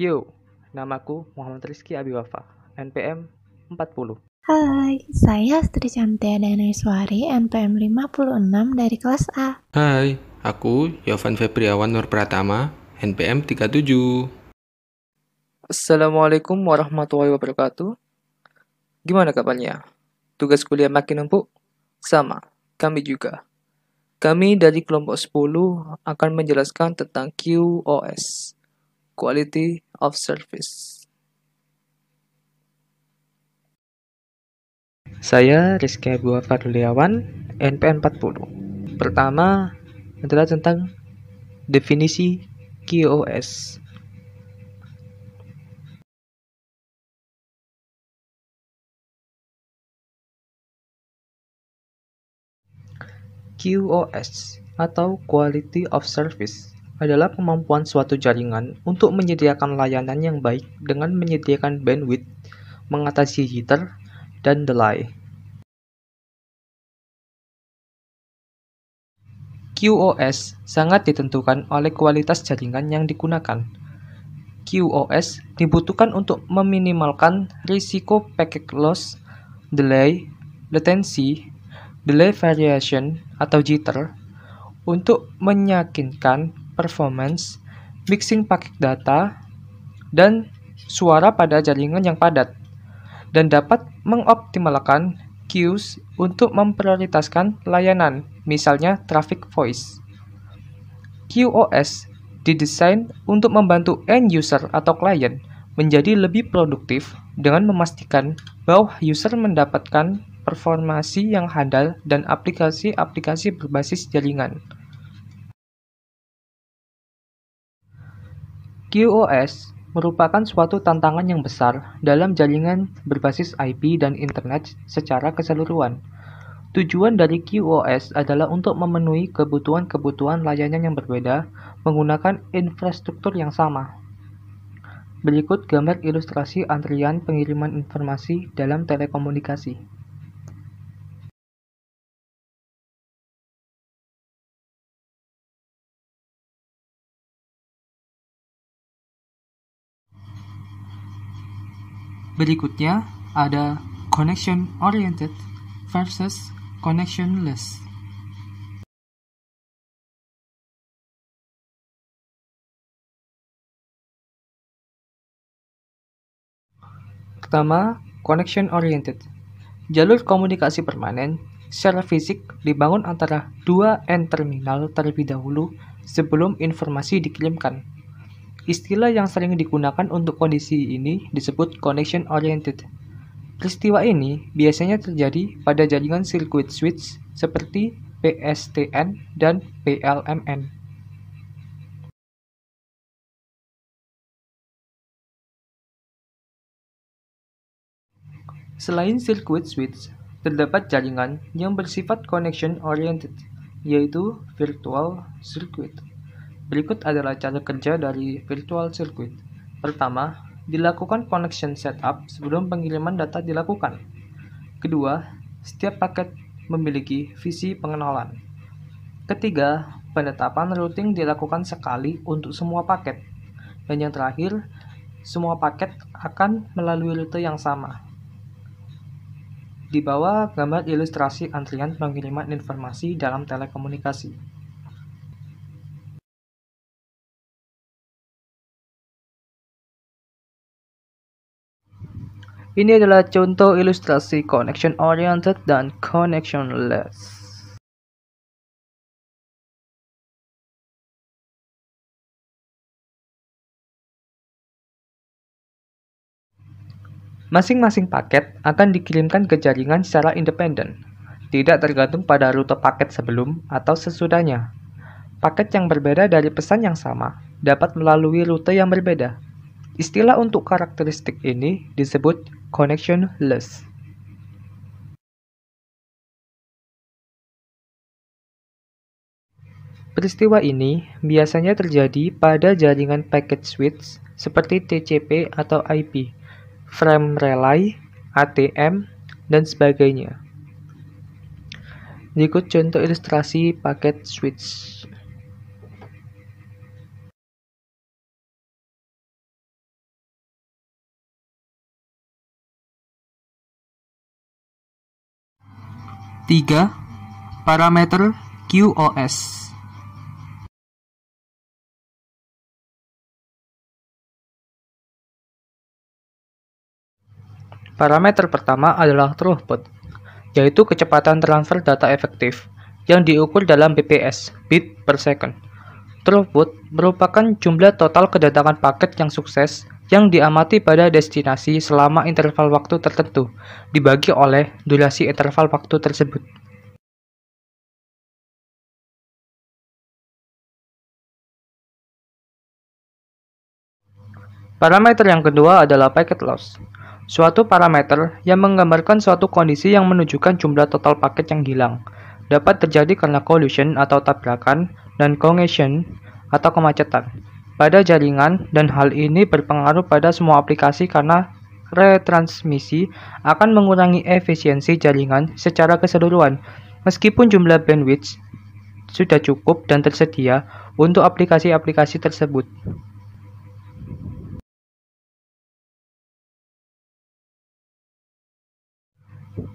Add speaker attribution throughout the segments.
Speaker 1: Yo, namaku Muhammad Rizky Abiwafa, NPM 40.
Speaker 2: Hai, saya Astri Cantia Daneswari, NPM 56 dari kelas A.
Speaker 3: Hai, aku Yovan Febriawan Nur Pratama, NPM 37.
Speaker 1: Assalamualaikum warahmatullahi wabarakatuh. Gimana kabarnya? Tugas kuliah makin numpuk? Sama, kami juga. Kami dari kelompok 10 akan menjelaskan tentang QoS, Quality of Service. Saya Rizky Abiwafa Ruliawan, NPM 40. Pertama adalah tentang definisi QoS. QoS atau Quality of Service adalah kemampuan suatu jaringan untuk menyediakan layanan yang baik dengan menyediakan bandwidth, mengatasi jitter, dan delay. QoS sangat ditentukan oleh kualitas jaringan yang digunakan. QoS dibutuhkan untuk meminimalkan risiko packet loss, delay, latency, delay variation atau jitter, untuk meyakinkan performance, mixing paket data, dan suara pada jaringan yang padat, dan dapat mengoptimalkan queues untuk memprioritaskan layanan, misalnya traffic voice. QoS didesain untuk membantu end user atau klien menjadi lebih produktif dengan memastikan bahwa user mendapatkan performasi yang handal dan aplikasi-aplikasi berbasis jaringan. QoS merupakan suatu tantangan yang besar dalam jaringan berbasis IP dan internet secara keseluruhan. Tujuan dari QoS adalah untuk memenuhi kebutuhan-kebutuhan layanan yang berbeda menggunakan infrastruktur yang sama. Berikut gambar ilustrasi antrian pengiriman informasi dalam telekomunikasi. Berikutnya ada connection oriented versus connectionless. Pertama, connection oriented. Jalur komunikasi permanen secara fisik dibangun antara dua end terminal terlebih dahulu sebelum informasi dikirimkan. Istilah yang sering digunakan untuk kondisi ini disebut connection oriented. Peristiwa ini biasanya terjadi pada jaringan circuit switch seperti PSTN dan PLMN. Selain circuit switch, terdapat jaringan yang bersifat connection oriented, yaitu virtual circuit. Berikut adalah cara kerja dari virtual circuit. Pertama, dilakukan connection setup sebelum pengiriman data dilakukan. Kedua, setiap paket memiliki visi pengenalan. Ketiga, penetapan routing dilakukan sekali untuk semua paket. Dan yang terakhir, semua paket akan melalui rute yang sama. Di bawah gambar ilustrasi antrian pengiriman informasi dalam telekomunikasi. Ini adalah contoh ilustrasi connection oriented dan connectionless. Masing-masing paket akan dikirimkan ke jaringan secara independen, tidak tergantung pada rute paket sebelum atau sesudahnya. Paket yang berbeda dari pesan yang sama dapat melalui rute yang berbeda. Istilah untuk karakteristik ini disebut connectionless. Peristiwa ini biasanya terjadi pada jaringan packet switch seperti TCP atau IP, frame relay, ATM, dan sebagainya. Berikut contoh ilustrasi packet switch. 3. Parameter QoS. Parameter pertama adalah throughput, yaitu kecepatan transfer data efektif yang diukur dalam bps, bit per second. Throughput merupakan jumlah total kedatangan paket yang sukses yang diamati pada destinasi selama interval waktu tertentu, dibagi oleh durasi interval waktu tersebut. Parameter yang kedua adalah packet loss, suatu parameter yang menggambarkan suatu kondisi yang menunjukkan jumlah total paket yang hilang. Dapat terjadi karena collision atau tabrakan dan congestion atau kemacetan pada jaringan, dan hal ini berpengaruh pada semua aplikasi karena retransmisi akan mengurangi efisiensi jaringan secara keseluruhan meskipun jumlah bandwidth sudah cukup dan tersedia untuk aplikasi-aplikasi tersebut.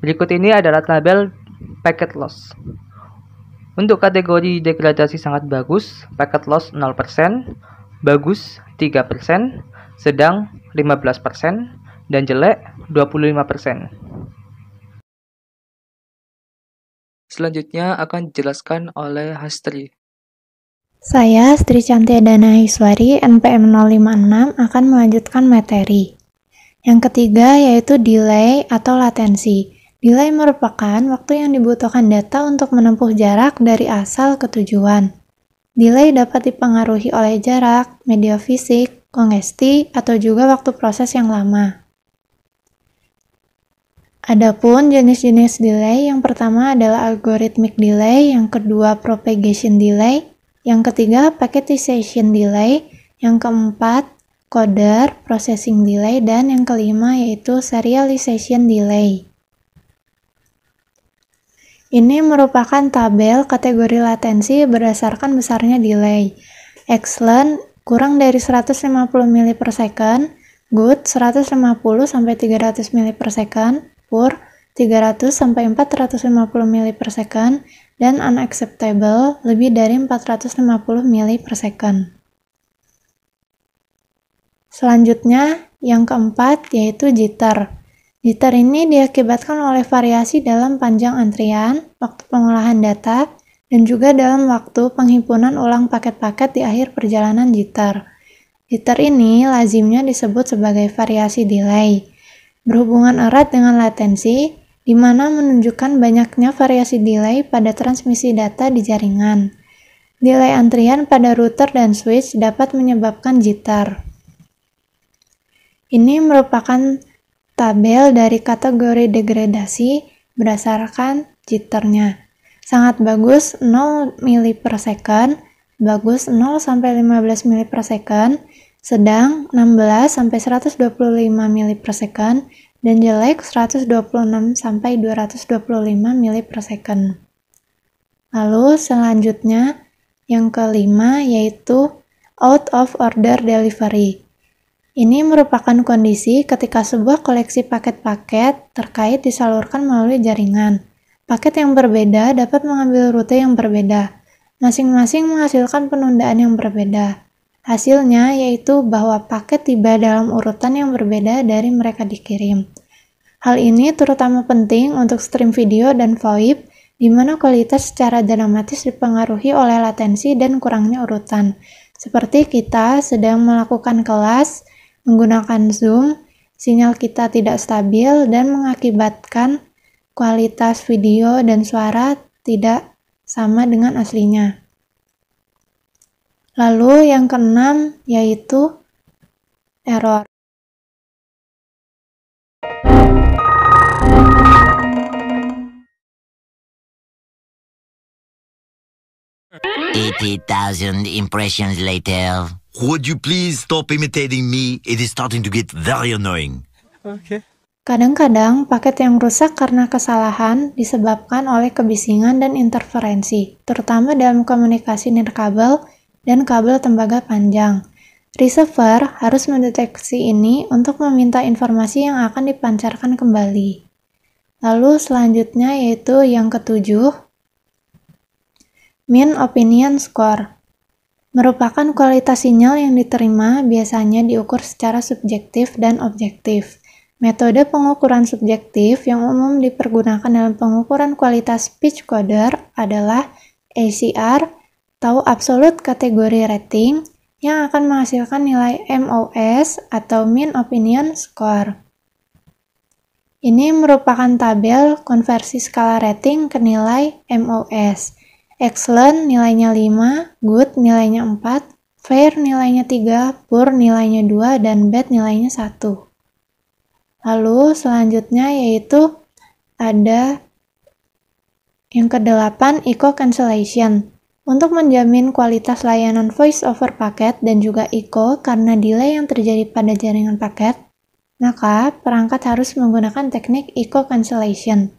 Speaker 1: Berikut ini adalah tabel packet loss. Untuk kategori degradasi sangat bagus, packet loss 0%, bagus 3%, sedang 15%, dan jelek 25%. Selanjutnya akan dijelaskan oleh Hastri.
Speaker 2: Saya, Sri Cantia Dana Iswari, NPM 056, akan melanjutkan materi. Yang ketiga yaitu delay atau latensi. Delay merupakan waktu yang dibutuhkan data untuk menempuh jarak dari asal ke tujuan. Delay dapat dipengaruhi oleh jarak, media fisik, kongesti, atau juga waktu proses yang lama. Adapun jenis-jenis delay, yang pertama adalah algorithmic delay, yang kedua propagation delay, yang ketiga packetization delay, yang keempat coder processing delay, dan yang kelima yaitu serialization delay. Ini merupakan tabel kategori latensi berdasarkan besarnya delay. Excellent kurang dari 150 mili per second, good 150 sampai 300 mili per second, poor 300 sampai 450 mili per second, dan unacceptable lebih dari 450 mili per second. Selanjutnya, yang keempat yaitu jitter. Jitter ini diakibatkan oleh variasi dalam panjang antrian, waktu pengolahan data, dan juga dalam waktu penghimpunan ulang paket-paket di akhir perjalanan jitter. Jitter ini lazimnya disebut sebagai variasi delay. Berhubungan erat dengan latensi, di mana menunjukkan banyaknya variasi delay pada transmisi data di jaringan. Delay antrian pada router dan switch dapat menyebabkan jitter. Ini merupakan tabel dari kategori degradasi berdasarkan jitternya. Sangat bagus 0 mili per second, bagus 0 sampai 15 mili per second, sedang 16 sampai 125 mili per second, dan jelek 126 sampai 225 mili per second. Lalu selanjutnya yang kelima yaitu out of order delivery. Ini merupakan kondisi ketika sebuah koleksi paket-paket terkait disalurkan melalui jaringan. Paket yang berbeda dapat mengambil rute yang berbeda. Masing-masing menghasilkan penundaan yang berbeda. Hasilnya yaitu bahwa paket tiba dalam urutan yang berbeda dari mereka dikirim. Hal ini terutama penting untuk stream video dan VoIP, di mana kualitas secara dramatis dipengaruhi oleh latensi dan kurangnya urutan. Seperti kita sedang melakukan kelas, menggunakan Zoom, sinyal kita tidak stabil dan mengakibatkan kualitas video dan suara tidak sama dengan aslinya. Lalu yang keenam yaitu error.
Speaker 4: $80,000 impressions later.
Speaker 5: Would you please stop imitating me? It is starting to get very annoying.
Speaker 2: Kadang-kadang paket yang rusak karena kesalahan disebabkan oleh kebisingan dan interferensi, terutama dalam komunikasi nirkabel dan kabel tembaga panjang. Receiver harus mendeteksi ini untuk meminta informasi yang akan dipancarkan kembali. Lalu selanjutnya yaitu yang ketujuh, Mean Opinion Score. Merupakan kualitas sinyal yang diterima biasanya diukur secara subjektif dan objektif. Metode pengukuran subjektif yang umum dipergunakan dalam pengukuran kualitas speech coder adalah ACR atau Absolute Category Rating yang akan menghasilkan nilai MOS atau Mean Opinion Score. Ini merupakan tabel konversi skala rating ke nilai MOS. Excellent nilainya 5, good nilainya 4, fair nilainya 3, poor nilainya 2, dan bad nilainya 1. Lalu selanjutnya yaitu ada yang ke-8, echo cancellation. Untuk menjamin kualitas layanan voice over paket dan juga echo karena delay yang terjadi pada jaringan paket, maka perangkat harus menggunakan teknik echo cancellation.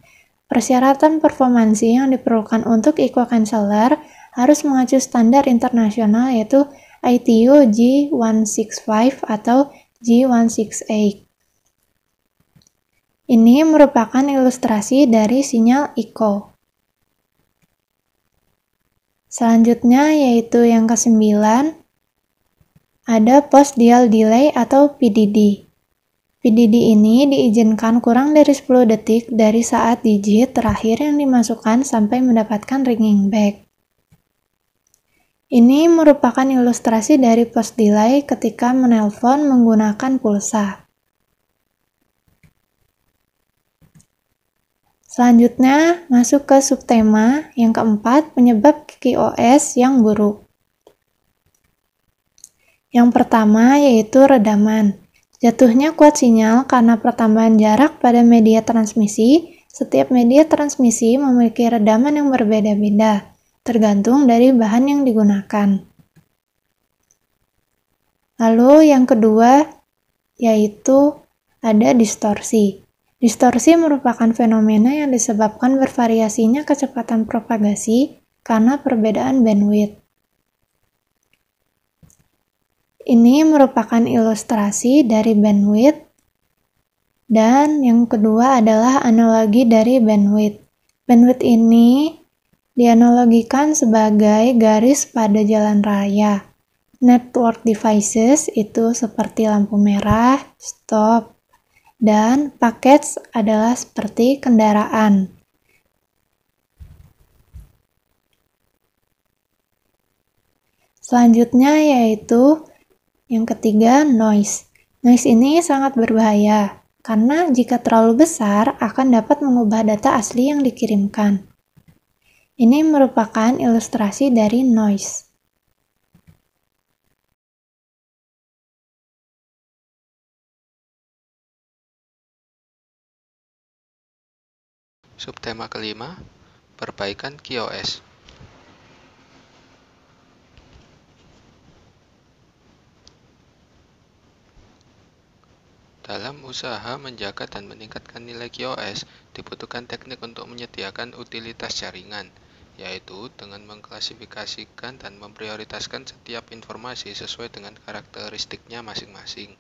Speaker 2: Persyaratan performansi yang diperlukan untuk echo canceller harus mengacu standar internasional yaitu ITU G165 atau G168. Ini merupakan ilustrasi dari sinyal echo. Selanjutnya yaitu yang ke-9, ada post dial delay atau PDD. PDD ini diizinkan kurang dari 10 detik dari saat digit terakhir yang dimasukkan sampai mendapatkan ringing back. Ini merupakan ilustrasi dari post delay ketika menelpon menggunakan pulsa. Selanjutnya masuk ke subtema yang keempat, penyebab QoS yang buruk. Yang pertama yaitu redaman. Jatuhnya kuat sinyal karena pertambahan jarak pada media transmisi. Setiap media transmisi memiliki redaman yang berbeda-beda, tergantung dari bahan yang digunakan. Lalu yang kedua, yaitu ada distorsi. Distorsi merupakan fenomena yang disebabkan bervariasinya kecepatan propagasi karena perbedaan bandwidth. Ini merupakan ilustrasi dari bandwidth, dan yang kedua adalah analogi dari bandwidth. Bandwidth ini dianalogikan sebagai garis pada jalan raya. Network devices itu seperti lampu merah, stop, dan packets adalah seperti kendaraan. Selanjutnya yaitu yang ketiga, noise. Noise ini sangat berbahaya, karena jika terlalu besar akan dapat mengubah data asli yang dikirimkan. Ini merupakan ilustrasi dari noise.
Speaker 3: Subtema kelima, perbaikan QoS. Dalam usaha menjaga dan meningkatkan nilai QoS, dibutuhkan teknik untuk menyediakan utilitas jaringan, yaitu dengan mengklasifikasikan dan memprioritaskan setiap informasi sesuai dengan karakteristiknya masing-masing.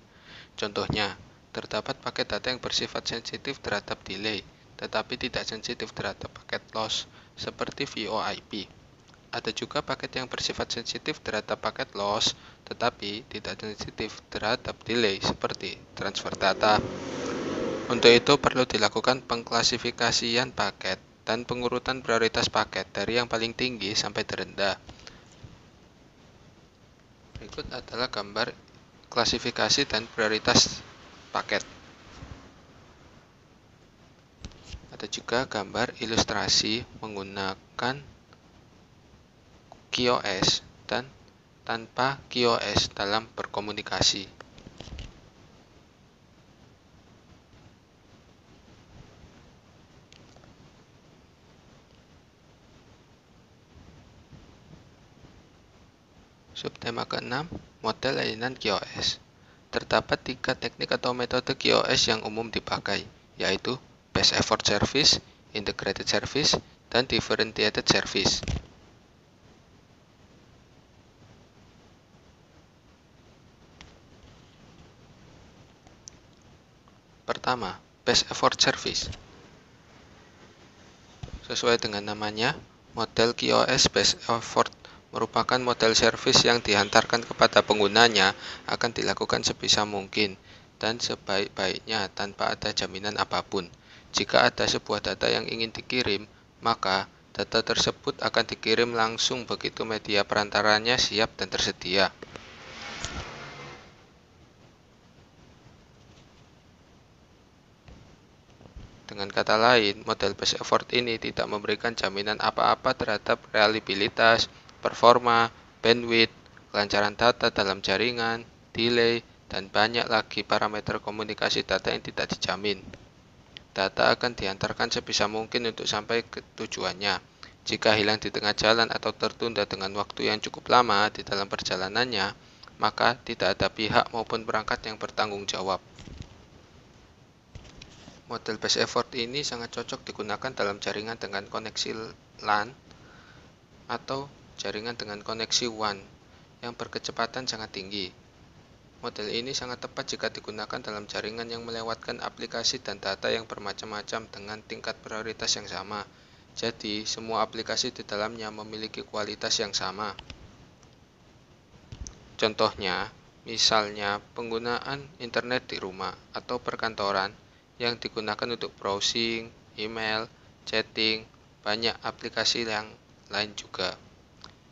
Speaker 3: Contohnya, terdapat paket data yang bersifat sensitif terhadap delay, tetapi tidak sensitif terhadap paket loss, seperti VoIP. Ada juga paket yang bersifat sensitif terhadap paket loss, tetapi tidak sensitif terhadap delay, seperti transfer data. Untuk itu perlu dilakukan pengklasifikasian paket dan pengurutan prioritas paket dari yang paling tinggi sampai terendah. Berikut adalah gambar klasifikasi dan prioritas paket. Ada juga gambar ilustrasi menggunakan QoS dan tanpa QoS dalam berkomunikasi. Subtema ke-6, model layanan QoS. Terdapat 3 teknik atau metode QoS yang umum dipakai, yaitu Best Effort Service, Integrated Service, dan Differentiated Service. Pertama, Best Effort Service. Sesuai dengan namanya, model QoS Best Effort merupakan model service yang dihantarkan kepada penggunanya akan dilakukan sebisa mungkin dan sebaik-baiknya tanpa ada jaminan apapun. Jika ada sebuah data yang ingin dikirim, maka data tersebut akan dikirim langsung begitu media perantaranya siap dan tersedia. Dengan kata lain, model best effort ini tidak memberikan jaminan apa-apa terhadap reliabilitas, performa, bandwidth, kelancaran data dalam jaringan, delay, dan banyak lagi parameter komunikasi data yang tidak dijamin. Data akan diantarkan sebisa mungkin untuk sampai ke tujuannya. Jika hilang di tengah jalan atau tertunda dengan waktu yang cukup lama di dalam perjalanannya, maka tidak ada pihak maupun perangkat yang bertanggung jawab. Model best effort ini sangat cocok digunakan dalam jaringan dengan koneksi LAN atau jaringan dengan koneksi WAN yang berkecepatan sangat tinggi. Model ini sangat tepat jika digunakan dalam jaringan yang melewatkan aplikasi dan data yang bermacam-macam dengan tingkat prioritas yang sama. Jadi, semua aplikasi di dalamnya memiliki kualitas yang sama. Contohnya, misalnya penggunaan internet di rumah atau perkantoran yang digunakan untuk browsing, email, chatting, banyak aplikasi yang lain juga.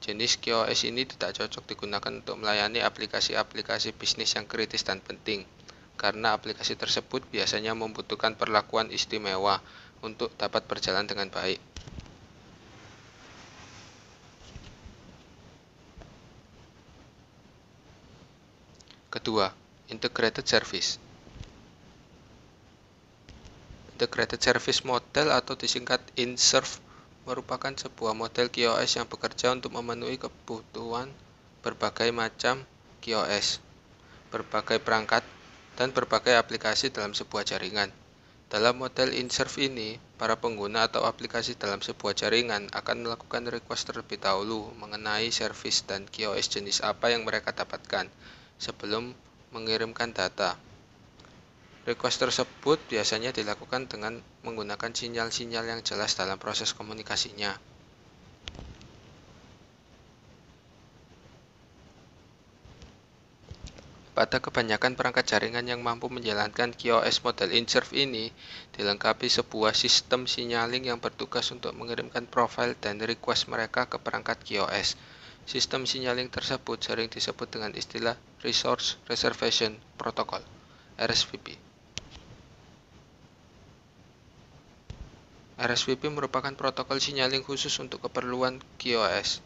Speaker 3: Jenis QoS ini tidak cocok digunakan untuk melayani aplikasi-aplikasi bisnis yang kritis dan penting, karena aplikasi tersebut biasanya membutuhkan perlakuan istimewa untuk dapat berjalan dengan baik. Kedua, integrated service. Integrated Service Model atau disingkat InServ merupakan sebuah model QoS yang bekerja untuk memenuhi kebutuhan berbagai macam QoS, berbagai perangkat, dan berbagai aplikasi dalam sebuah jaringan. Dalam model InServ ini, para pengguna atau aplikasi dalam sebuah jaringan akan melakukan request terlebih dahulu mengenai service dan QoS jenis apa yang mereka dapatkan sebelum mengirimkan data. Request tersebut biasanya dilakukan dengan menggunakan sinyal-sinyal yang jelas dalam proses komunikasinya. Pada kebanyakan perangkat jaringan yang mampu menjalankan QoS model InServ ini, dilengkapi sebuah sistem signaling yang bertugas untuk mengirimkan profil dan request mereka ke perangkat QoS. Sistem signaling tersebut sering disebut dengan istilah Resource Reservation Protocol, RSVP. RSVP merupakan protokol signaling khusus untuk keperluan QoS.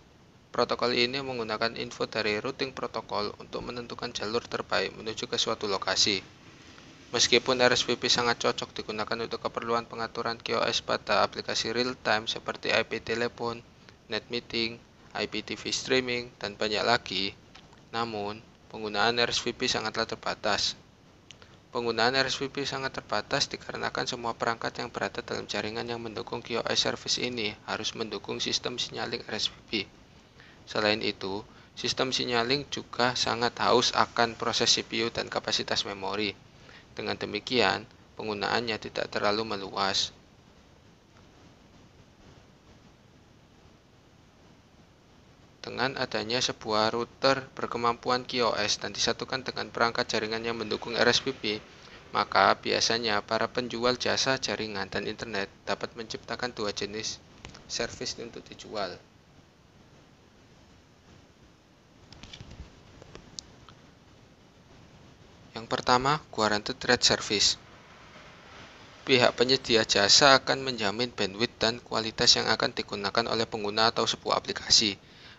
Speaker 3: Protokol ini menggunakan info dari routing protokol untuk menentukan jalur terbaik menuju ke suatu lokasi. Meskipun RSVP sangat cocok digunakan untuk keperluan pengaturan QoS pada aplikasi real-time seperti IP telepon, net meeting, IPTV streaming, dan banyak lagi, namun penggunaan RSVP sangatlah terbatas. Penggunaan RSVP sangat terbatas dikarenakan semua perangkat yang berada dalam jaringan yang mendukung QoS service ini harus mendukung sistem signaling RSVP. Selain itu, sistem signaling juga sangat haus akan proses CPU dan kapasitas memori. Dengan demikian, penggunaannya tidak terlalu meluas. Dengan adanya sebuah router berkemampuan QoS dan disatukan dengan perangkat jaringan yang mendukung RSVP, maka biasanya para penjual jasa jaringan dan internet dapat menciptakan dua jenis service untuk dijual. Yang pertama, Guaranteed Rate Service. Pihak penyedia jasa akan menjamin bandwidth dan kualitas yang akan digunakan oleh pengguna atau sebuah aplikasi.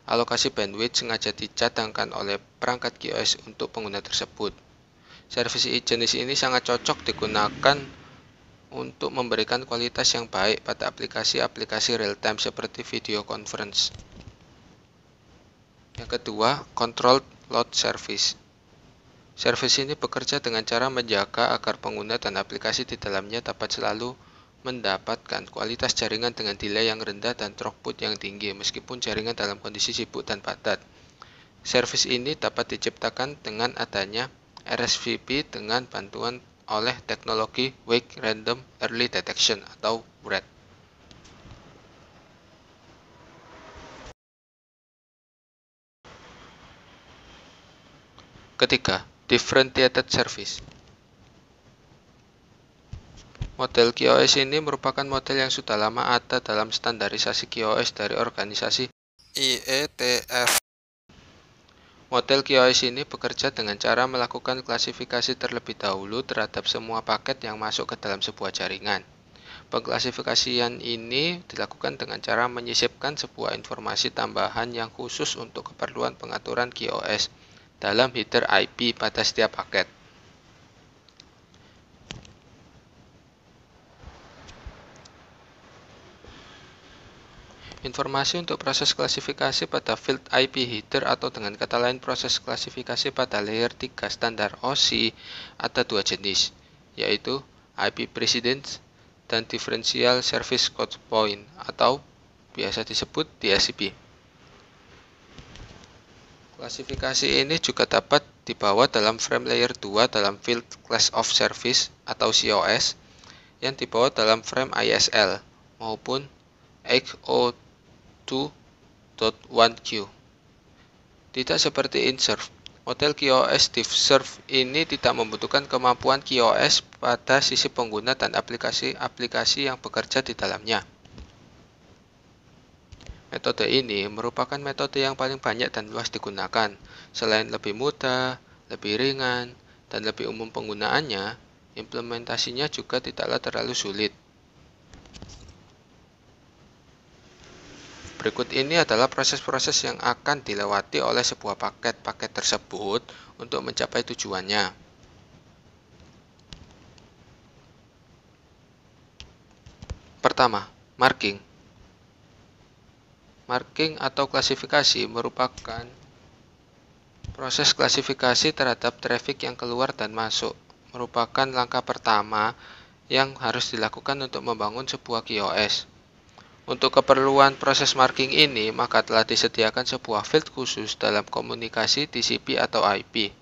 Speaker 3: Alokasi bandwidth sengaja dicadangkan oleh perangkat QoS untuk pengguna tersebut. Service jenis ini sangat cocok digunakan untuk memberikan kualitas yang baik pada aplikasi-aplikasi real-time seperti video conference. Yang kedua, Controlled Load Service. Service ini bekerja dengan cara menjaga agar pengguna dan aplikasi di dalamnya dapat selalu mendapatkan kualitas jaringan dengan delay yang rendah dan throughput yang tinggi meskipun jaringan dalam kondisi sibuk dan padat. Service ini dapat diciptakan dengan adanya RSVP dengan bantuan oleh teknologi Wake Random Early Detection atau WRED. Ketiga, differentiated service. Model QoS ini merupakan model yang sudah lama ada dalam standarisasi QoS dari organisasi IETF. Model QoS ini bekerja dengan cara melakukan klasifikasi terlebih dahulu terhadap semua paket yang masuk ke dalam sebuah jaringan. Pengklasifikasian ini dilakukan dengan cara menyisipkan sebuah informasi tambahan yang khusus untuk keperluan pengaturan QoS dalam header IP pada setiap paket. Informasi untuk proses klasifikasi pada field IP header atau dengan kata lain proses klasifikasi pada layer 3 standar OSI ada dua jenis, yaitu IP precedence dan differential service code point atau biasa disebut DSCP. Klasifikasi ini juga dapat dibawa dalam frame layer 2 dalam field class of service atau COS yang dibawa dalam frame ISL maupun XO2.1Q. Tidak seperti InServe, model QoS DiffServe ini tidak membutuhkan kemampuan QoS pada sisi pengguna dan aplikasi-aplikasi yang bekerja di dalamnya. Metode ini merupakan metode yang paling banyak dan luas digunakan. Selain lebih mudah, lebih ringan, dan lebih umum penggunaannya, implementasinya juga tidaklah terlalu sulit. Berikut ini adalah proses-proses yang akan dilewati oleh sebuah paket tersebut untuk mencapai tujuannya. Pertama, marking. Marking atau klasifikasi merupakan proses klasifikasi terhadap traffic yang keluar dan masuk. Merupakan langkah pertama yang harus dilakukan untuk membangun sebuah QoS. Untuk keperluan proses marking ini, maka telah disediakan sebuah field khusus dalam komunikasi TCP atau IP.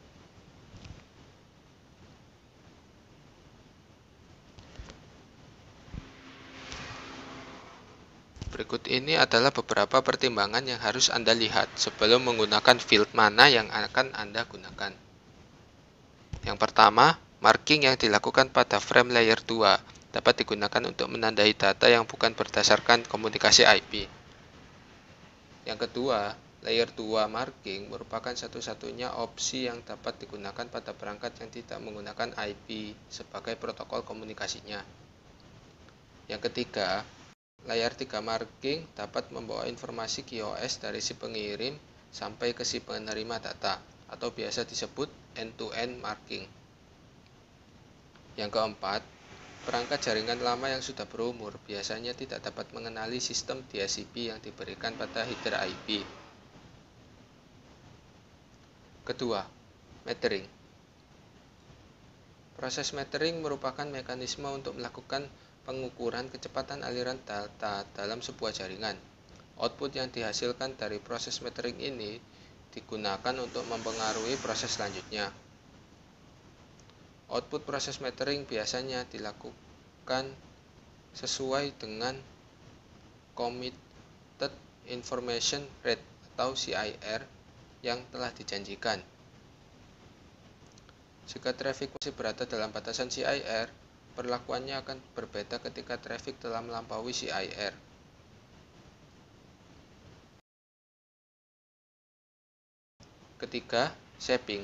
Speaker 3: Berikut ini adalah beberapa pertimbangan yang harus Anda lihat sebelum menggunakan field mana yang akan Anda gunakan. Yang pertama, marking yang dilakukan pada frame layer 2. Dapat digunakan untuk menandai data yang bukan berdasarkan komunikasi IP. Yang kedua, layer 2 marking merupakan satu-satunya opsi yang dapat digunakan pada perangkat yang tidak menggunakan IP sebagai protokol komunikasinya. Yang ketiga, layer 3 marking dapat membawa informasi QoS dari si pengirim sampai ke si penerima data, atau biasa disebut end-to-end marking. Yang keempat, perangkat jaringan lama yang sudah berumur biasanya tidak dapat mengenali sistem DSCP yang diberikan pada header IP. Kedua, metering. Proses metering merupakan mekanisme untuk melakukan pengukuran kecepatan aliran data dalam sebuah jaringan. Output yang dihasilkan dari proses metering ini digunakan untuk mempengaruhi proses selanjutnya. Output proses metering biasanya dilakukan sesuai dengan Committed Information Rate atau CIR yang telah dijanjikan. Jika traffic masih berada dalam batasan CIR, perlakuannya akan berbeda ketika traffic telah melampaui CIR. Ketiga, shaping.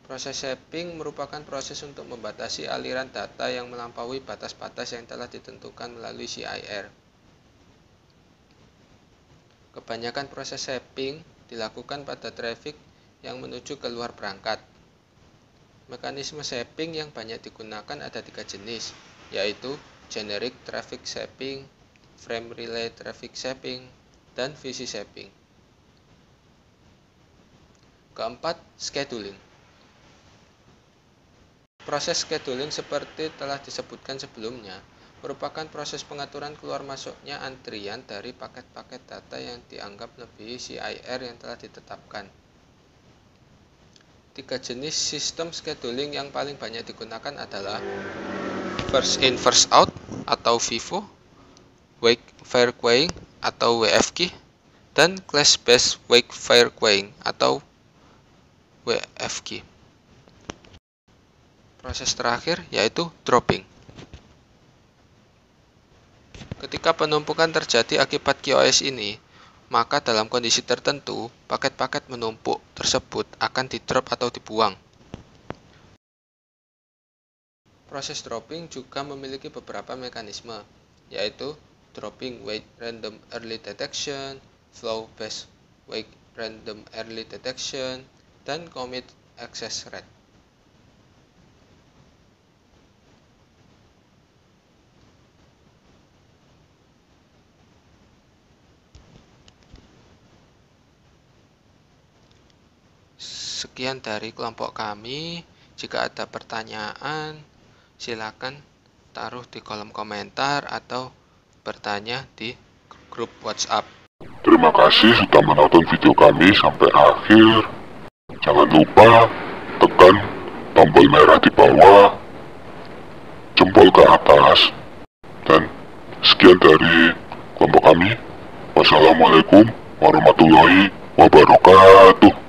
Speaker 3: Proses shaping merupakan proses untuk membatasi aliran data yang melampaui batas-batas yang telah ditentukan melalui CIR. Kebanyakan proses shaping dilakukan pada traffic yang menuju ke luar perangkat. Mekanisme shaping yang banyak digunakan ada 3 jenis, yaitu generic traffic shaping, frame relay traffic shaping, dan VC shaping. Keempat, scheduling. Proses scheduling seperti telah disebutkan sebelumnya, merupakan proses pengaturan keluar masuknya antrian dari paket-paket data yang dianggap melebihi CIR yang telah ditetapkan. 3 jenis sistem scheduling yang paling banyak digunakan adalah first in first out atau FIFO, wake fire queuing atau WFQ, dan class based wake fire queuing atau WFG. Proses terakhir yaitu dropping. Ketika penumpukan terjadi akibat QoS ini, maka dalam kondisi tertentu, paket-paket menumpuk tersebut akan di-drop atau dibuang. Proses dropping juga memiliki beberapa mekanisme, yaitu dropping weight random early detection, flow based weight random early detection, dan commit access rate. Sekian dari kelompok kami. Jika ada pertanyaan, silakan taruh di kolom komentar atau bertanya di grup WhatsApp.
Speaker 6: Terima kasih sudah menonton video kami sampai akhir. Jangan lupa tekan tombol merah di bawah, jempol ke atas, dan sekian dari kelompok kami. Wassalamualaikum warahmatullahi wabarakatuh.